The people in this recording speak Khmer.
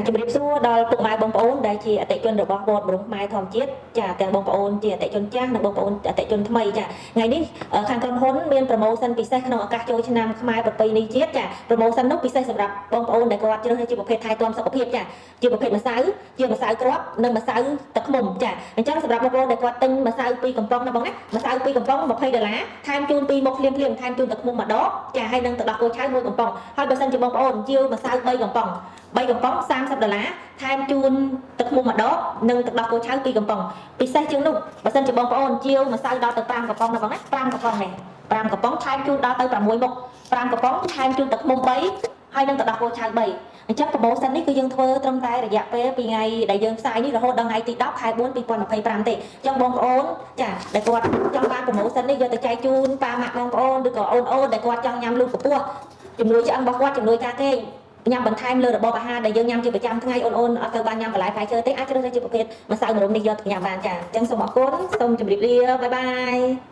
ជំរាបសួរដល់ពុកម៉ែបងប្អូនដែលជាអតិថិជនរបស់វត្តបរមខ្មែរធម្មជាតិចាទាំងបងប្អូនជាអតិថិជនចាស់និងបងប្អូនអតិថិជនថ្មីចាថ្ងៃនេះខាងក្រុមហ៊ុនមានប្រូម៉ូសិនពិសេសក្នុងឱកាសចូលឆ្នាំខ្មែរប្រពៃណីជាតិចាប្រូម៉ូសិននោះពិសេសសម្រាប់បងប្អូនដែលគាត់ជ្រើសរើសជាប្រភេទថែទាំសុខភាពចាជាប្រភេទម្សៅជាម្សៅគ្រាប់និងម្សៅទឹកឃ្មុំចាអញ្ចឹងសម្រាប់បងប្អូនដែលគាត់ទិញម្សៅ2កំប៉ុងណាបងណាម្សៅ2កំប៉ុង$20ថែមជូន2មុខភ្លាមថែមជូនទឹកឃ្មុំម្ដងចាហើយនឹងទឹកដោះគោឆៅ1កំប៉ុងហើយបើសិនជាបងប្អូនជាវម្សៅ3កំប៉ុង$30ថែមជូនទឹកឃ្មុំម្ដងនិងទឹកដោះគោឆៅ2កំប៉ុងពិសេសជាងនោះបើសិនជាបងប្អូនជាវម្សៅដល់ទៅ5កំប៉ុងណាបងណា5កំប៉ុងនេះ5កំប៉ុងថែមជូនដល់ទៅ6មុខ5កំប៉ុងថែមជូនទឹកឃ្មុំ3ហើយនឹងទឹកដោះគោឆៅ3អញ្ចឹងប្រូម៉ូសិននេះគឺយើងធ្វើត្រឹមតែរយៈពេលពីថ្ងៃដែលយើងផ្សាយនេះរហូតដល់ថ្ងៃទី10ខែ4 2025ទេអញ្ចឹងបងប្អូនចាដែលគាត់ចង់បានប្រូម៉ូសិននេះយកទៅចែកជូនប៉ាម៉ាក់បងប្អូនឬក៏អូនដែលគាត់ចង់ញ៉ាំលូកពស់ជំនួយឆ្អឹងរបស់គាត់ជំនួយការគេញ៉ាំបន្ថែមលើរបបអាហារដែលយើងញ៉ាំជាប្រចាំថ្ងៃអូនអត់ទៅបានញ៉ាំបន្លែផ្លែឈើទេអាចជ្រើសរើសជាប្រភេទម្សៅម្រុំនេះយកទៅញ៉ាំបានចាអញ្ចឹងសូមអរគុណសូមជម្រាបលាបាយបាយ